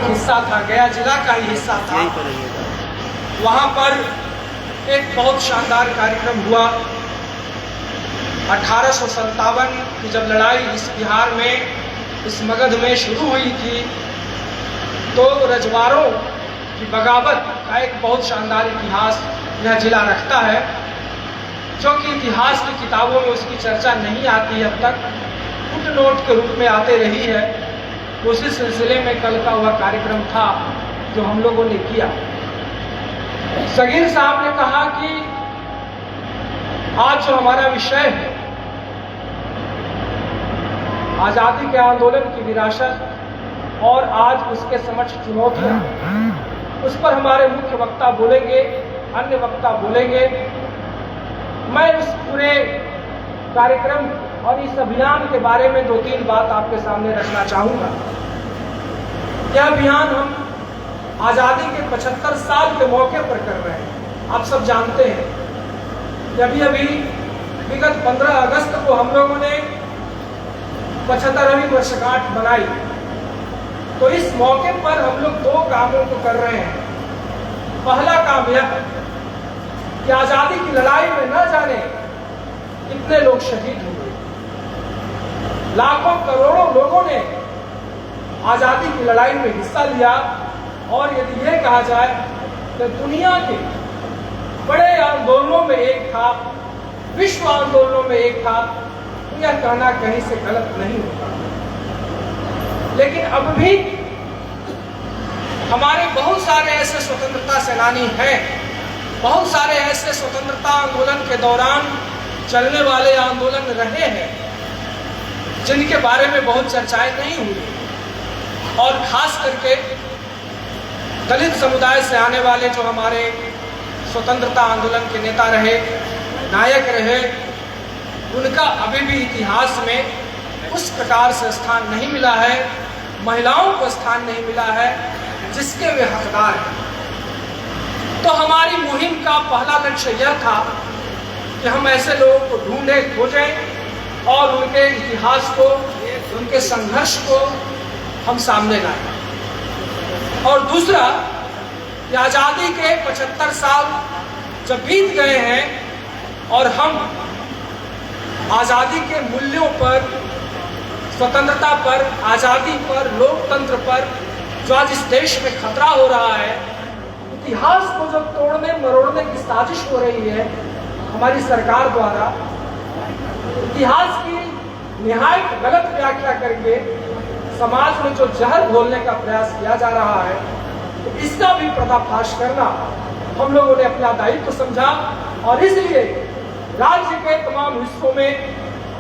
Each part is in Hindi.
हिस्सा था, गया जिला का ही हिस्सा था। वहाँ पर एक बहुत शानदार कार्यक्रम हुआ। 1857 की जब लड़ाई इस बिहार में, इस मगध में शुरू हुई थी, तो रजवाड़ों की बगावत का एक बहुत शानदार इतिहास यह जिला रखता है, जो कि इतिहास की किताबों में उसकी चर्चा नहीं आती अब तक, फुटनोट के रूप में आते रही है। उसी सिलसिले में कल का हुआ कार्यक्रम था जो हम लोगों ने किया। सगीर साहब ने कहा कि आज जो हमारा विषय है, आज़ादी के आंदोलन की विरासत और आज उसके समक्ष चुनौतियां, उस पर हमारे मुख्य वक्ता बोलेंगे, अन्य वक्ता बोलेंगे। मैं उस पूरे कार्यक्रम और इस अभियान के बारे में 2-3 बात आपके सामने रखना चाहूँगा। यह अभियान हम आज़ादी के 75 साल के मौके पर कर रहे हैं। आप सब जानते हैं कि अभी विगत 15 अगस्त को हम लोगों ने 75वीं वर्षगांठ बनाई। तो इस मौके पर हम लोग 2 कामों को कर रहे हैं। पहला काम यह है कि आज़ादी की लड़ाई में न जाने कितने लोग शहीद हुए, लाखों करोड़ों लोगों ने आज़ादी की लड़ाई में हिस्सा लिया। और यदि यह कहा जाए कि दुनिया के बड़े आंदोलनों में एक था, विश्व आंदोलनों में एक था, तो यह कहना कहीं से गलत नहीं होगा। लेकिन अब भी हमारे बहुत सारे ऐसे स्वतंत्रता सेनानी हैं, बहुत सारे ऐसे स्वतंत्रता आंदोलन के दौरान चलने वाले आंदोलन रहे हैं, जिनके बारे में बहुत चर्चाएं नहीं हुई। और खास करके दलित समुदाय से आने वाले जो हमारे स्वतंत्रता आंदोलन के नेता रहे, नायक रहे, उनका अभी भी इतिहास में उस प्रकार से स्थान नहीं मिला है, महिलाओं को स्थान नहीं मिला है जिसके वे हकदार हैं। तो हमारी मुहिम का पहला लक्ष्य यह था कि हम ऐसे लोगों को ढूंढें, खोजें और उनके इतिहास को, उनके संघर्ष को हम सामने लाएं। और दूसरा कि आज़ादी के 75 साल जब बीत गए हैं और हम आज़ादी के मूल्यों पर, स्वतंत्रता पर, आज़ादी पर, लोकतंत्र पर जो आज इस देश में खतरा हो रहा है, इतिहास को जो तोड़ने मरोड़ने की साजिश हो रही है हमारी सरकार द्वारा, इतिहास की निहायत गलत व्याख्या करके समाज में जो जहर घोलने का प्रयास किया जा रहा है, तो इसका भी पर्दाफाश करना हम लोगों ने अपना दायित्व समझा। और इसलिए राज्य के तमाम हिस्सों में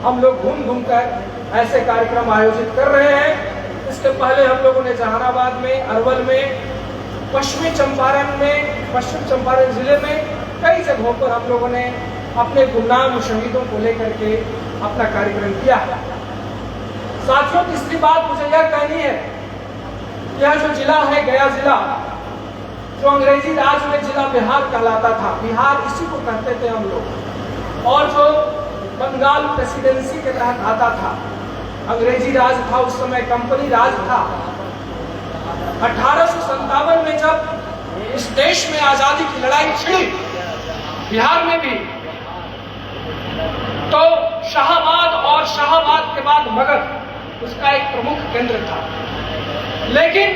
हम लोग घूम घूम कर ऐसे कार्यक्रम आयोजित कर रहे हैं। इसके पहले हम लोगों ने जहानाबाद में, अरवल में, पश्चिम चंपारण जिले में कई जगहों पर हम लोगों ने अपने गुमनाम शहीदों को लेकर के अपना कार्यक्रम किया है। साथियों, तीसरी बात मुझे यह कहनी है, यह जो जिला है, गया जिला, जो अंग्रेजी राज में जिला बिहार कहलाता था, बिहार इसी को कहते थे हम लोग, और जो बंगाल प्रेसिडेंसी के तहत आता था, अंग्रेजी राज था, उस समय कंपनी राज था। 1857 में जब इस देश में आज़ादी की लड़ाई छिड़ी, बिहार में भी, तो शाहाबाद और शाहाबाद के बाद मगध उसका एक प्रमुख केंद्र था। लेकिन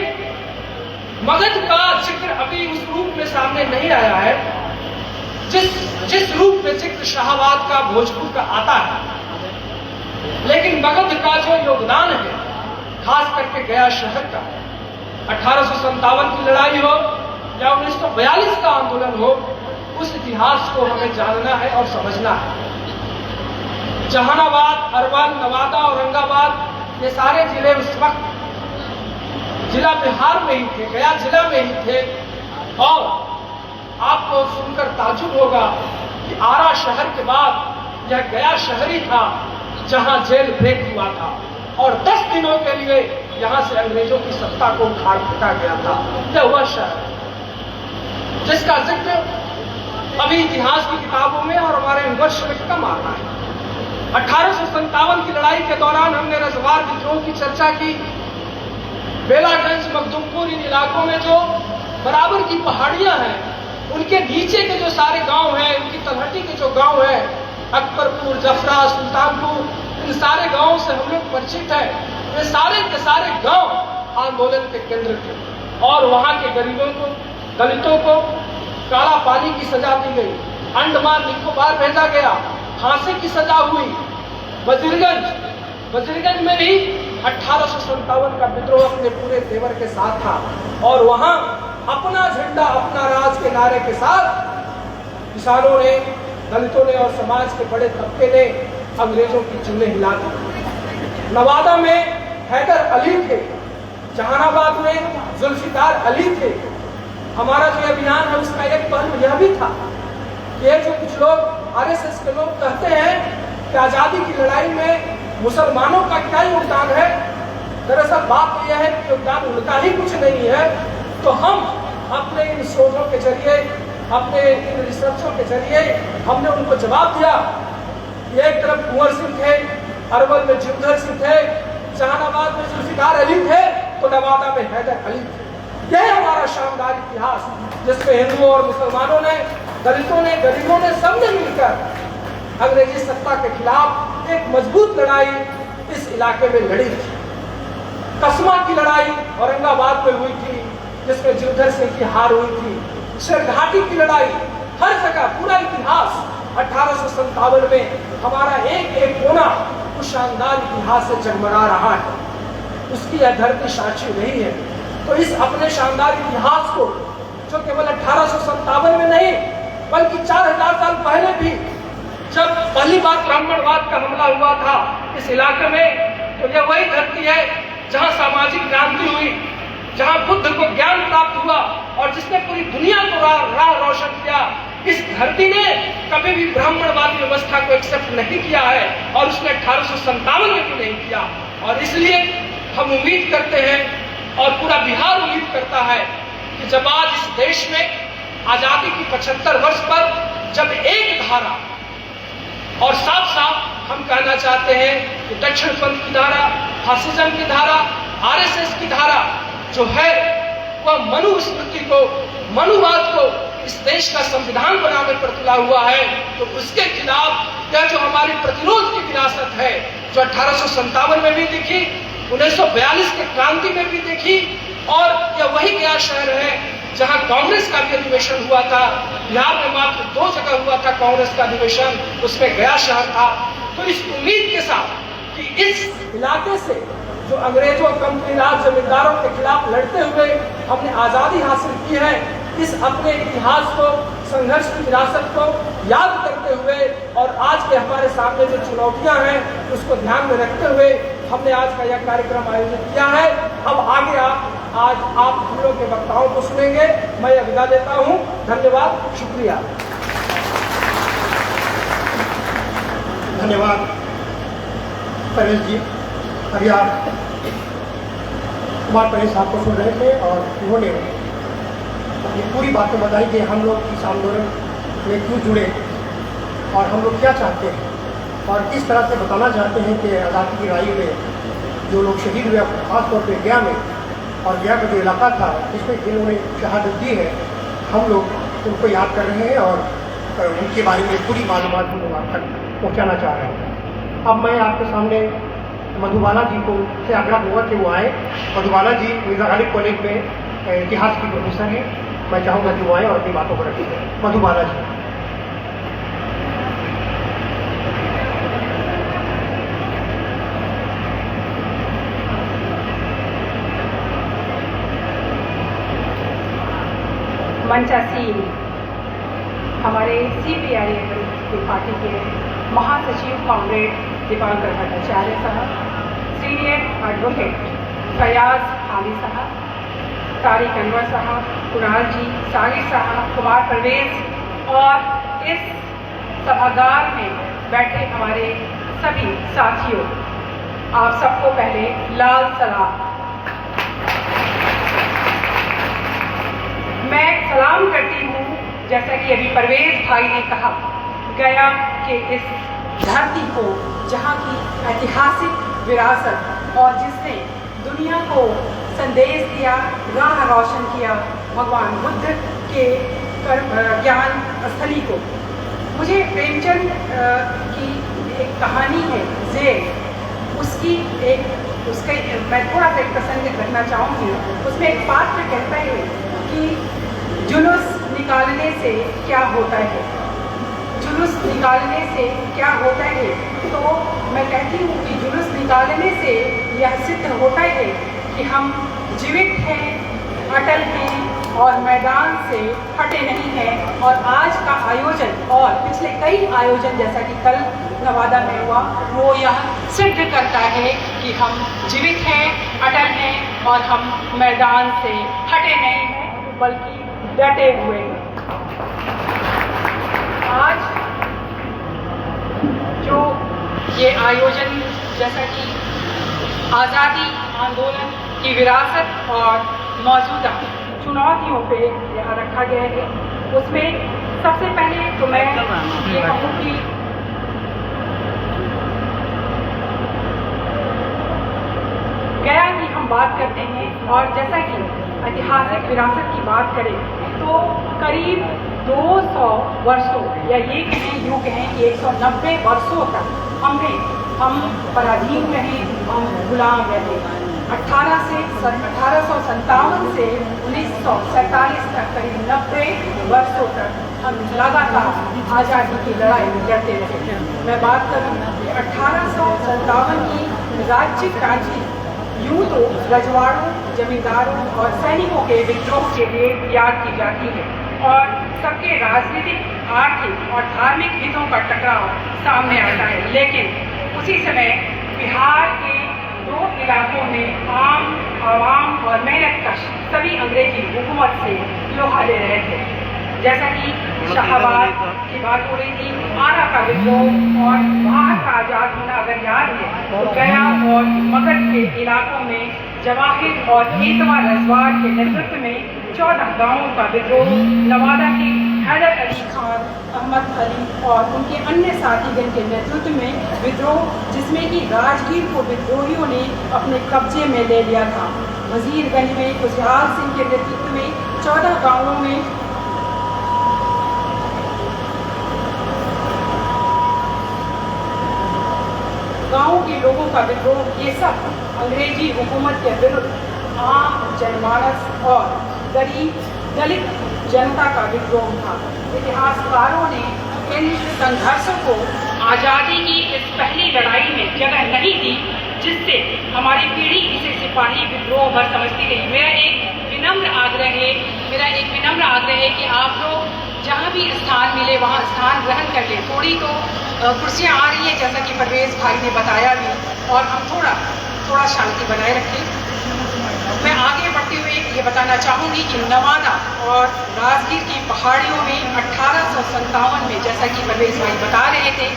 मगध का जिक्र अभी उस रूप में सामने नहीं आया है जिस रूप में जिक्र शाहाबाद का, भोजपुर का आता है। लेकिन मगध का जो योगदान है, खास करके गया शहर का, 1857 की लड़ाई हो या 1942 का आंदोलन हो, उस इतिहास को हमें जानना है और समझना है। जहानाबाद, अरवल, नवादा, औरंगाबाद, ये सारे जिले उस वक्त जिला बिहार में ही थे, गया जिला में ही थे। और आपको सुनकर ताजुब होगा कि आरा शहर के बाद यह गया शहर ही था जहां जेल ब्रेक हुआ था और 10 दिनों के लिए यहां से अंग्रेजों की सत्ता को उखाड़ फेंका गया था। यह हुआ शहर जिसका जिक्र अभी इतिहास की किताबों में और हमारे वर्ष में कम आता है। 1857 की लड़ाई के दौरान हमने रजवाड़ विद्रोह की चर्चा की, बेलागंज, मखदुमपुर, इन पहाड़ियां हैं, उनके नीचे के जो सारे गांव हैं, उनकी तलहटी के जो गांव हैं, अकबरपुर, जफरा, सुल्तानपुर, इन सारे गांवों से हम लोग परिचित है। वे सारे के सारे गांव आंदोलन के केंद्र थे और वहां के गरीबों को, दलितों को काला पानी की सजा दी गई, अंडमान निकोबार भेजा गया, फांसी की सजा हुई। वजीरगंज में भी 1857 का विद्रोह अपने पूरे तेवर के साथ था और वहां अपना झंडा, अपना राज के नारे के साथ किसानों ने, दलितों ने और समाज के बड़े तबके ने अंग्रेजों की चुन्नी हिला दी। नवादा में हैदर अली थे, जहानाबाद में जुल्फिकार अली थे। हमारा जो अभियान है उसका एक पहलू यह भी था कि जो कुछ लोग आरएसएस के लोग कहते हैं कि आजादी की लड़ाई में मुसलमानों का क्या योगदान है, दरअसल बात यह है कि योगदान उनका ही कुछ नहीं है। तो हम अपने इन शोधों के जरिए, अपने इन रिसर्चों के जरिए हमने उनको जवाब दिया कि एक तरफ कुंवर सिंह थे, अरवल में जिउधर सिंह थे, जहानाबाद में जुल्फिकार अली थे, तो नवादा में हैदर अली थे। यह हमारा शानदार इतिहास, जिसमें हिंदुओं और मुसलमानों ने, दलितों ने, गरीबों ने, सबने मिलकर अंग्रेजी सत्ता के खिलाफ एक मजबूत लड़ाई इस इलाके में लड़ी थी। कसमा की लड़ाई औरंगाबाद में हुई थी, जिसमें जिउधर सिंह की हार हुई थी। शेरघाटी की लड़ाई, हर जगह पूरा इतिहास 1857 में हमारा एक एक कोना उस शानदार इतिहास से जगमगा रहा है। उसकी यह धरती साक्षी नहीं है। तो इस अपने शानदार इतिहास को, जो केवल 1857 में नहीं बल्कि 4000 साल पहले भी जब पहली बार ब्राह्मणवाद का हमला हुआ था इस इलाके में, तो यह वही धरती है जहां सामाजिक क्रांति हुई, जहां बुद्ध को ज्ञान प्राप्त हुआ और जिसने पूरी दुनिया को राह रोशन किया। इस धरती ने कभी भी ब्राह्मणवादी व्यवस्था को एक्सेप्ट नहीं किया है और उसने 1857 में भी नहीं किया। और इसलिए हम उम्मीद करते हैं और पूरा बिहार उम्मीद करता है कि जब आज इस देश में आजादी की 75 वर्ष पर जब एक धारा, और साफ साफ हम कहना चाहते हैं कि दक्षिण पंथ की धारा, फासिज्म की धारा, आरएसएस की धारा जो है वह मनुस्मृति को, मनुवाद को इस देश का संविधान बनाने पर तुला हुआ है, तो उसके खिलाफ यह जो हमारी प्रतिरोध की विरासत है, जो 1857 में भी दिखी, 1942 के क्रांति में भी देखी, और यह वही गया शहर है जहां कांग्रेस का भी अधिवेशन हुआ था। बिहार में मात्र 2 जगह हुआ था कांग्रेस का अधिवेशन, उसमें गया शहर था। तो इस उम्मीद के साथ कि इस इलाके से जो अंग्रेजों, कंपनी राज, जमींदारों के खिलाफ लड़ते हुए हमने आजादी हासिल की है, इस अपने इतिहास को, संघर्ष की विरासत को याद करते हुए और आज के हमारे सामने जो चुनौतियां हैं उसको ध्यान में रखते हुए हमने आज का यह कार्यक्रम आयोजित किया है। अब आगे आज आप हम लोग के वक्ताओं को सुनेंगे। मैं विदा देता हूँ। धन्यवाद, शुक्रिया। धन्यवाद परेश जी। अभी आप कुमार परेश साहब को सुन रहे थे और उन्होंने अपनी पूरी बातें बताई कि हम लोग इस आंदोलन में क्यों जुड़े और हम लोग क्या चाहते हैं और किस तरह से बताना चाहते हैं कि आज़ादी की लड़ाई में जो लोग शहीद हुए, खासतौर पर गया में, और गया का जो इलाका था जिसमें जिन्होंने शहादत दी है, हम लोग उनको याद कर रहे हैं और उनके बारे में पूरी मालूमात हम लोग आप तक पहुँचाना चाह रहे हैं। अब मैं आपके सामने मधुबाला जी को से आग्रह हुआ कि वो आए। मधुबाला जी मिर्जा गालिब कॉलेज में इतिहास की प्रोफेसर हैं। मैं चाहूँगा कि वो आए और अपनी बातों को रखें। मधुबाला जी। मंचासीन हमारे CPIM की पार्टी के महासचिव कॉमरेड दीपांकर भट्टाचार्य साहब, सीनियर एडवोकेट फयाज हाली साहब, तारिक अनवर साहब, कुणाल जी, सागिर साहब, कुमार परवेज और इस सभागार में बैठे हमारे सभी साथियों, आप सबको पहले लाल सलाम। मैं सलाम करती हूँ, जैसा कि अभी परवेज भाई ने कहा, गया के इस धरती को, जहाँ की ऐतिहासिक विरासत और जिसने दुनिया को संदेश दिया, राह रोशन किया भगवान बुद्ध के ज्ञान स्थली को। मुझे प्रेमचंद की एक कहानी है जेल, उसकी मैं थोड़ा सा एक प्रसंग रखना चाहूँगी। उसमें एक पात्र कहता है कि जुलूस निकालने से क्या होता है, जुलूस निकालने से क्या होता है। तो मैं कहती हूँ कि जुलूस निकालने से यह सिद्ध होता है कि हम जीवित हैं, अटल हैं और मैदान से हटे नहीं हैं। और आज का आयोजन और पिछले कई आयोजन जैसा कि कल नवादा में हुआ, वो यह सिद्ध करता है कि हम जीवित हैं, अटल हैं और हम मैदान से हटे नहीं हैं बल्कि डटे हुए हैं। आज जो ये आयोजन जैसा कि आज़ादी आंदोलन की विरासत और मौजूदा चुनौतियों पे यहाँ रखा गया है, उसमें सबसे पहले तो मैं ये कहूँ कि गया की हम बात करते हैं और जैसा कि ऐतिहासिक विरासत की बात करें तो करीब 200 वर्षों या ये यूँ कहें कि 190 वर्षों तक हम पराधीन रहे, हम गुलाम रहे। 1857 से 1947 तक करीब 90 वर्षों तक हम लगातार आज़ादी की लड़ाई लड़ते रहे। मैं बात करूँ कि 1857 की राज्य क्रांति यूँ तो रजवाड़ों, जमींदारों और सैनिकों के विद्रोह के लिए याद की जाती है और सबके राजनीतिक, आर्थिक और धार्मिक हितों का टकराव सामने आता है। लेकिन उसी समय बिहार के 2 इलाकों में आम आवाम और मेहनतकश सभी अंग्रेजी हुकूमत से लोहा ले रहे थे। जैसा कि शाहबाद की बात हो रही थी, आरा का विद्रोह और वहाँ का आजाद होना अगर याद है तो गया और मगध के इलाकों में जवाहिर और एतवा रजवाड़ के नेतृत्व में 14 गांवों का विद्रोह, नवादा की हैदर अली खान, अहमद अली और उनके अन्य साथीगण के नेतृत्व में विद्रोह, जिसमें कि राजगीर को विद्रोहियों ने अपने कब्जे में ले लिया था। वजीरगंज में खुशहाल सिंह के नेतृत्व में 14 गांवों में गांव के लोगों का विद्रोह, ये सब अंग्रेजी हुकूमत के विरुद्ध आम जनमानस और गरीब दलित जनता का विद्रोह था। इतिहासकारों ने इन संघर्षों को आज़ादी की इस पहली लड़ाई में जगह नहीं दी, जिससे हमारी पीढ़ी इसे सिपाही विद्रोह भर समझती रही। मेरा एक विनम्र आग्रह है कि आप लोग जहाँ भी स्थान मिले वहाँ स्थान ग्रहण कर लें। थोड़ी तो कुर्सियाँ आ रही हैं जैसा कि परवेज भाई ने बताया भी, और हम थोड़ा शांति बनाए रखें। मैं आगे बढ़ते हुए ये बताना चाहूँगी कि नवादा और राजगीर की पहाड़ियों में 1857 में, जैसा कि परवेज भाई बता रहे थे,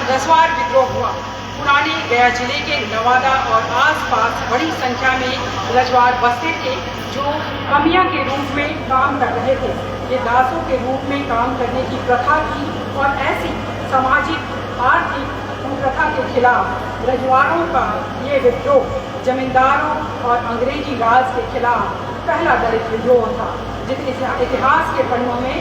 रजवाड़ विद्रोह हुआ। पुराने गया जिले के नवादा और आसपास बड़ी संख्या में रजवाड़ बसते थे जो कमियां के रूप में काम कर रहे थे। ये दासों के रूप में काम करने की प्रथा थी और ऐसी सामाजिक आर्थिक कुप्रथा के खिलाफ रजवाड़ों का ये विद्रोह जमींदारों और अंग्रेजी राज के खिलाफ पहला दलित विद्रोह था, जिसके इतिहास के पन्नों में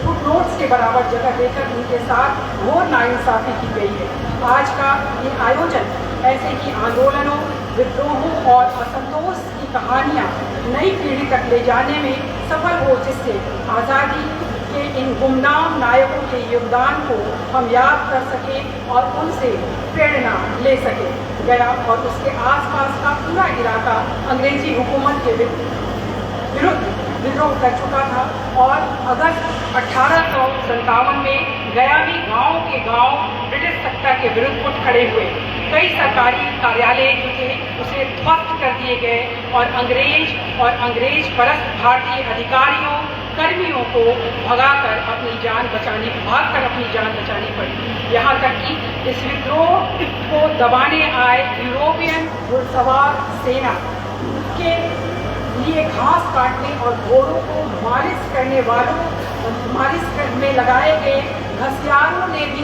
फुटनोट्स के बराबर जगह देकर उनके साथ घोर नाइंसाफी की गई है। आज का ये आयोजन ऐसे ही आंदोलनों, विद्रोहों और असंतोष की कहानियाँ नई पीढ़ी तक ले जाने में सफल हो, जिससे आज़ादी के इन गुमनाम नायकों के योगदान को हम याद कर सकें और उनसे प्रेरणा ले सकें। गया और उसके आसपास का पूरा इलाका अंग्रेजी हुकूमत के विरुद्ध विद्रोह कर चुका था और अगस्त 1857 में गया भी गांव के गांव ब्रिटिश सत्ता के विरुद्ध उठ खड़े हुए। कई सरकारी कार्यालय जो थे उसे ध्वस्त कर दिए गए और अंग्रेज परस्त भारतीय अधिकारियों कर्मियों को भागकर अपनी जान बचानी पड़ी। यहाँ तक कि इस विद्रोह को दबाने आए यूरोपियन घुड़सवार सेना के लिए घास काटने और घोड़ों को मालिश में लगाए गए घसियारों ने भी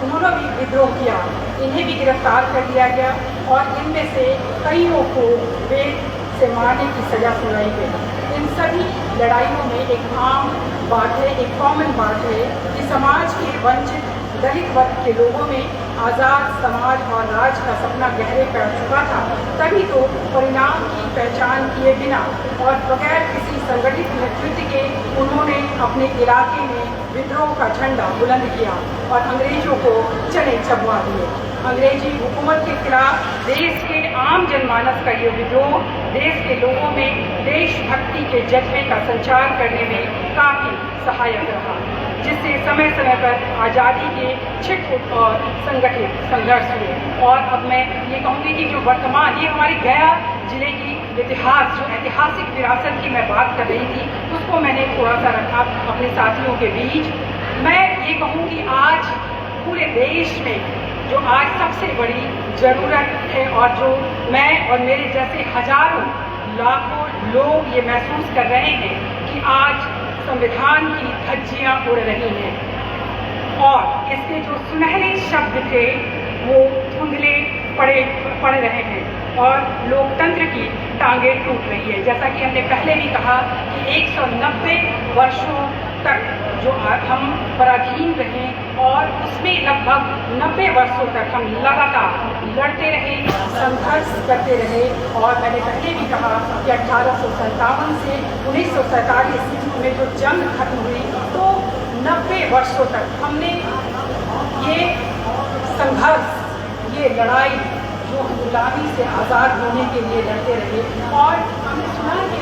उन्होंने भी विद्रोह किया। इन्हें भी गिरफ्तार कर लिया गया। और इनमें से कईयों को वेद से मारने की सजा सुनाई गई। इन सभी लड़ाइयों में एक आम बात है, एक कॉमन बात है कि समाज के वंचित दलित वर्ग के लोगों में आज़ाद समाज और राज का सपना गहरे पैर चुका था। तभी तो परिणाम की पहचान किए बिना और बगैर किसी संगठित नेतृत्व के उन्होंने अपने इलाके में विद्रोह का झंडा बुलंद किया और अंग्रेजों को चने चबवा दिए। अंग्रेजी हुकूमत के खिलाफ देश के आम जनमानस का ये विद्रोह देश के लोगों में देशभक्ति के जज्बे का संचार करने में काफ़ी सहायक रहा, जिससे समय समय पर आज़ादी के छिटपुट और संगठित संघर्ष हुए। और अब मैं ये कहूँगी कि जो वर्तमान ये हमारी गया जिले की इतिहास, जो ऐतिहासिक विरासत की मैं बात कर रही थी, उसको मैंने थोड़ा सा रखा अपने साथियों के बीच। मैं ये कहूँ कि आज पूरे देश में जो आज सबसे बड़ी ज़रूरत है और जो मैं और मेरे जैसे हजारों लाखों लोग ये महसूस कर रहे हैं कि आज संविधान की धज्जियाँ उड़ रही हैं और इसके जो सुनहरे शब्द थे वो धुंधले पड़ रहे हैं और लोकतंत्र की टांगें टूट रही है। जैसा कि हमने पहले भी कहा कि 190 वर्षों तक जो हम पराधीन रहे और उसमें लगभग 90 वर्षों तक हम लगातार लड़ते रहे, संघर्ष करते रहे। और मैंने पहले भी कहा कि 1857 से 1947 में जो जंग खत्म हुई तो 90 वर्षों तक हमने ये संघर्ष, ये लड़ाई जो गुलामी से आज़ाद होने के लिए लड़ते रहे। और हमने सुना कि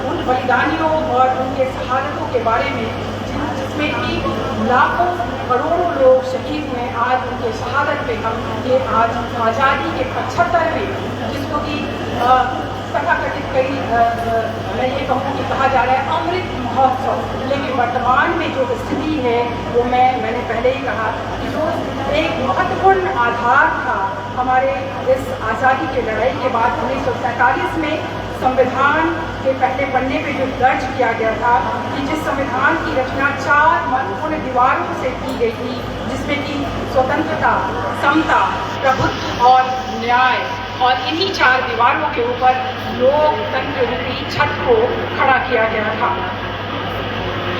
उन बलिदानियों और उनके शहादतों के बारे में जिसमें कि लाखों करोड़ों लोग शहीद हुए। आज उनके शहादत पे हम ये आज आज़ादी के 75वें जिसको कि तथाकथित कई मैं ये कहूँ कि कहा जा रहा है अमृत महोत्सव, लेकिन वर्तमान में जो स्थिति है वो मैंने पहले ही कहा कि जो एक महत्वपूर्ण आधार था हमारे इस आज़ादी की लड़ाई के बाद 1947 में संविधान के पहले पन्ने पे जो दर्ज किया गया था कि जिस संविधान की रचना 4 महत्वपूर्ण दीवारों से की गई थी, जिसमें कि स्वतंत्रता, समता, प्रभुत्व और न्याय, और इन्हीं 4 दीवारों के ऊपर लोकतंत्र रूपी छत को खड़ा किया गया था।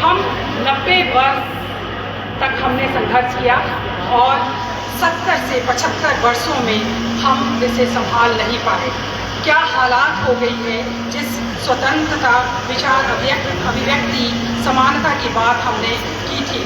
हम 90 वर्ष तक हमने संघर्ष किया और 70 से 75 वर्षों में हम इसे संभाल नहीं पाए। क्या हालात हो गई है, जिस स्वतंत्रता, विचार अभिव्यक्ति, समानता की बात हमने की थी,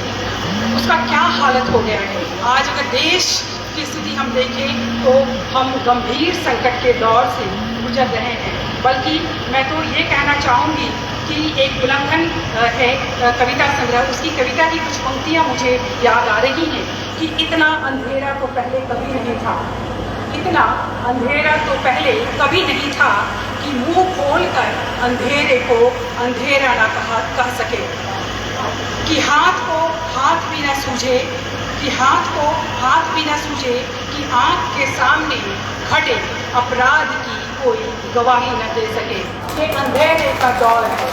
उसका क्या हालत हो गया है। आज अगर देश की स्थिति हम देखें तो हम गंभीर संकट के दौर से गुजर रहे हैं। बल्कि मैं तो ये कहना चाहूँगी कि एक उल्लंघन है कविता संग्रह, उसकी कविता की कुछ पंक्तियाँ मुझे याद आ रही हैं कि इतना अंधेरा तो पहले कभी नहीं था, इतना अंधेरा तो पहले कभी नहीं था कि मुंह खोलकर अंधेरे को अंधेरा ना कह सके, कि हाथ को हाथ भी न सूझे, कि हाथ को हाथ भी न सूझे, कि आँख के सामने घटे अपराध की कोई गवाही न दे सके। ये अंधेरे का दौर है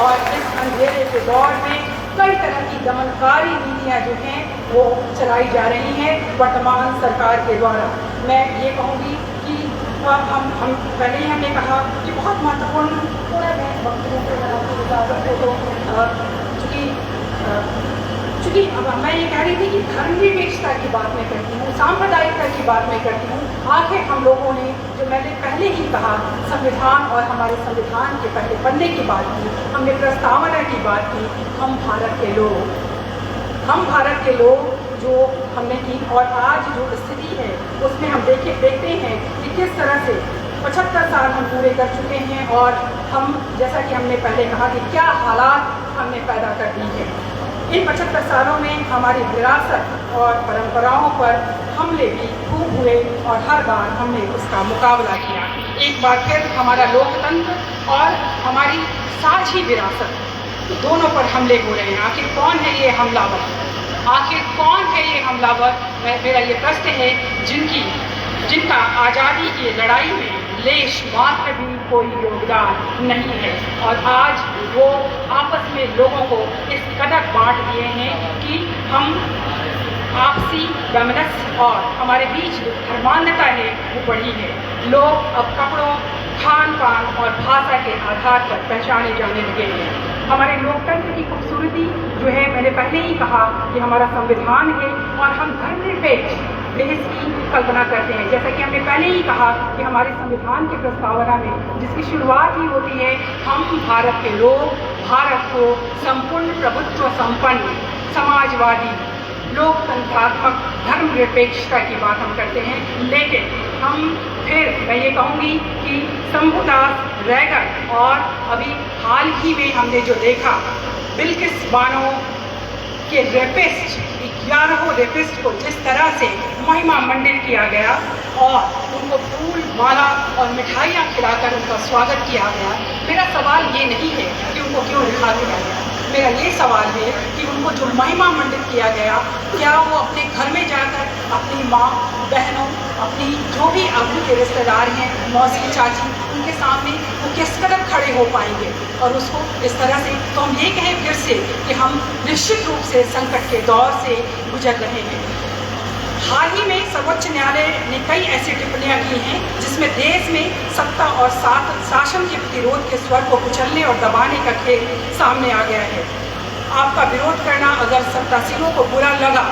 और इस अंधेरे के दौर में कई तरह की दमनकारी नीतियाँ जो हैं वो चलाई जा रही हैं वर्तमान सरकार के द्वारा। मैं ये कहूँगी कि हम पहले ही हमने कहा कि बहुत महत्वपूर्ण थोड़ा मैं वक्तव्यों को चूँकि अब मैं ये कह रही थी कि धर्मनिरपेक्षता की बात मैं करती हूँ, सांप्रदायिकता की बात मैं करती हूँ। आखिर हम लोगों ने, जो मैंने पहले ही कहा, संविधान और हमारे संविधान के पहले पन्ने की बात की, हमने प्रस्तावना की बात की, हम भारत के लोग जो हमने की। और आज जो स्थिति है उसमें हम देखते हैं कि किस तरह से 75 साल हम पूरे कर चुके हैं और हम, जैसा कि हमने पहले कहा कि क्या हालात हमने पैदा कर दी है। इन 75 सालों में हमारी विरासत और परंपराओं पर हमले भी खूब हुए और हर बार हमने उसका मुकाबला किया। एक बार फिर हमारा लोकतंत्र और हमारी साझी विरासत दोनों पर हमले हो रहे हैं। आखिर कौन है ये हमलावर? आखिर कौन है ये हमलावर? मेरा ये प्रश्न है जिनका आज़ादी की लड़ाई में लेश मात्र भी कोई योगदान नहीं है और आज वो आपस में लोगों को इस कदर बांट दिए हैं कि हम आपसी वैमनस्य और हमारे बीच जो धर्मान्धता है वो बढ़ी है। लोग अब कपड़ों, खान पान और भाषा के आधार पर पहचाने जाने लगे हैं। हमारे लोकतंत्र की खूबसूरती जो है, मैंने पहले ही कहा कि हमारा संविधान है और हम धर्मनिरपेक्ष देश की कल्पना करते हैं। जैसा कि हमने पहले ही कहा कि हमारे संविधान की प्रस्तावना में जिसकी शुरुआत ही होती है, हम भारत के लोग भारत को संपूर्ण प्रभुत्व संपन्न समाजवादी लोकतंत्रात्मक धर्मनिरपेक्षता की बात हम करते हैं। लेकिन हम फिर मैं ये कहूँगी कि शंभुदास रैगर और अभी हाल ही में हमने जो देखा बिल्किस बानो के रेपिस्ट 11 रेपिस्ट को जिस तरह से महिमा मंडित किया गया और उनको फूल माला और मिठाइयाँ खिलाकर उनका स्वागत किया गया, मेरा सवाल ये नहीं है कि उनको क्यों रिहा किया गया। मेरा ये सवाल है कि उनको जो महिमा मंडित किया गया, क्या वो अपने घर में जाकर अपनी माँ, बहनों, अपनी जो भी उनके रिश्तेदार हैं, मौसी, चाची, उनके सामने वो किस कदर खड़े हो पाएंगे। और उसको इस तरह से तो हम ये कहें फिर से कि हम निश्चित रूप से संकट के दौर से गुजर रहे हैं। हाल ही में सर्वोच्च न्यायालय ने कई ऐसी टिप्पणियां की हैं जिसमें देश में सत्ता और शासन के प्रतिरोध के स्वर को कुचलने और दबाने का खेल सामने आ गया है। आपका विरोध करना अगर सत्तासीनों को बुरा लगा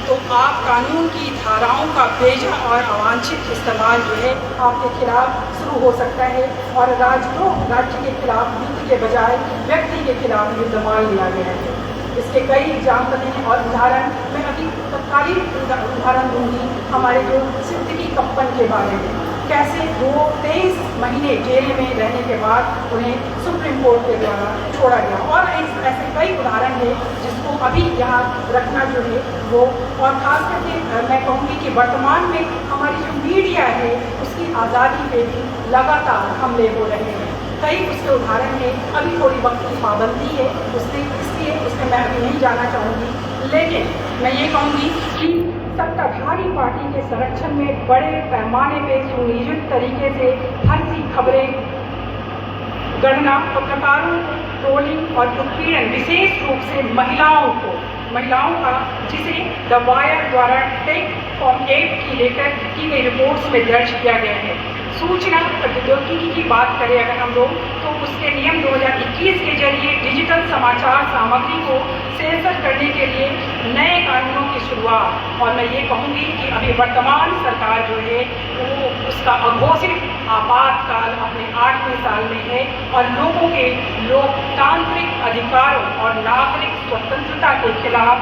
तो आप कानून की धाराओं का बेजा और अवांछित इस्तेमाल जो है आपके खिलाफ शुरू हो सकता है और राजद्रोह राज्य के खिलाफ युद्ध के बजाय व्यक्ति के खिलाफ युद्धमान लिया गया है। इसके कई एग्जाम्पल हैं और उदाहरण मैं अभी तत्कालीन उदाहरण दूंगी हमारे जो सिद्दीकी कप्पन के बारे में। कैसे वो 23 महीने जेल में रहने के बाद उन्हें सुप्रीम कोर्ट के द्वारा छोड़ा गया और ऐसे कई उदाहरण हैं जिसको अभी यहाँ रखना जो है वो। और खास करके मैं कहूँगी कि वर्तमान में हमारी जो मीडिया है उसकी आज़ादी पे भी लगातार हमले हो रहे हैं। कई उसके उदाहरण हैं। अभी थोड़ी वक्त की पाबंदी है इसलिए उसमें मैं अभी नहीं जाना चाहूँगी, लेकिन मैं ये कहूँगी कि सत्ताधारी पार्टी के संरक्षण में बड़े पैमाने पे सुनियोजित तरीके से फर्जी खबरें, गणना, पत्रकारों, ट्रोलिंग और उत्पीड़न, विशेष रूप से महिलाओं का जिसे द वायर द्वारा टेक फॉर्म 8 की लेकर की गई रिपोर्ट्स में दर्ज किया गया है। सूचना प्रौद्योगिकी की बात करें अगर हम लोग तो उसके नियम 2021 के जरिए डिजिटल समाचार सामग्री को सेंसर करने के लिए नए कानूनों की शुरुआत। और मैं ये कहूँगी कि अभी वर्तमान सरकार जो है वो उसका अघोषित आपातकाल अपने 8वें साल में है और लोगों के लोकतांत्रिक अधिकारों और नागरिक स्वतंत्रता के खिलाफ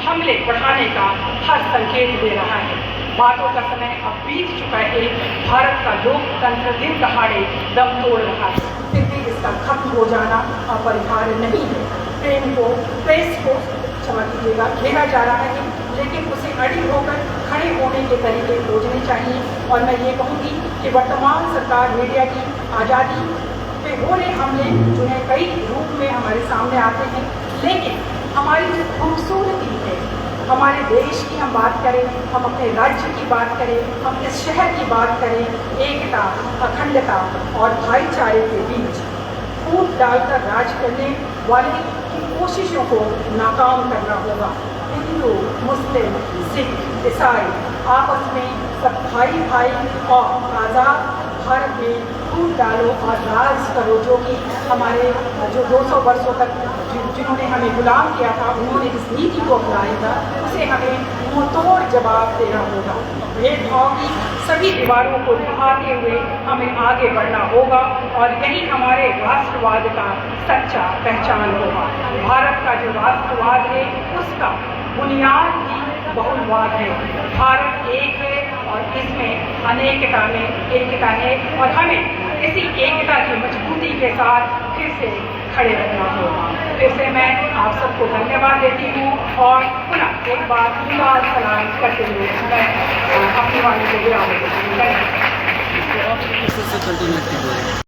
हमले बढ़ाने का हर संकेत दे रहा है। बातों का समय अब बीत चुका है। भारत का लोकतंत्र दिन दहाड़े दम तोड़ रहा है, फिर भी इसका खत्म हो जाना अपरिहार्य नहीं है। प्रेस को क्षमा कीजिएगा घेरा जा रहा है, लेकिन उसे अड़ी होकर खड़े होने के तरीके खोजने चाहिए। और मैं ये कहूँगी कि वर्तमान सरकार मीडिया की आज़ादी पे हो रहे हमले जो है कई रूप में हमारे सामने आते हैं, लेकिन हमारी जो खूबसूरती है हमारे देश की हम बात करें, हम अपने राज्य की बात करें, हम इस शहर की बात करें, एकता, अखंडता और भाईचारे के बीच फूट डालकर राज करने वाले की कोशिशों को नाकाम करना होगा। हिंदू, मुस्लिम, सिख, ईसाई आपस में सब भाई भाई और आज़ाद भारत में फूट डालो और राज करो, जो कि हमारे जो 200 वर्षों तक जिन्होंने हमें गुलाम किया था उन्होंने इस नीति को अपनाया था, उसे हमें मुंहतोड़ जवाब देना होगा। भेदभाव की सभी दीवारों को ढहाते हुए हमें आगे बढ़ना होगा और यही हमारे राष्ट्रवाद का सच्चा पहचान होगा। भारत का जो राष्ट्रवाद है उसका बुनियाद ही बहुलवाद है। भारत एक है और इसमें अनेकता में एकता है और हमें इसी एकता की मजबूती के साथ फिर से खड़े रहना होगा। फिर से मैं आप सबको धन्यवाद देती हूँ और पुनः एक बार सलाम करते हुए मैं अपनी वाणी को विराम देती हूँ।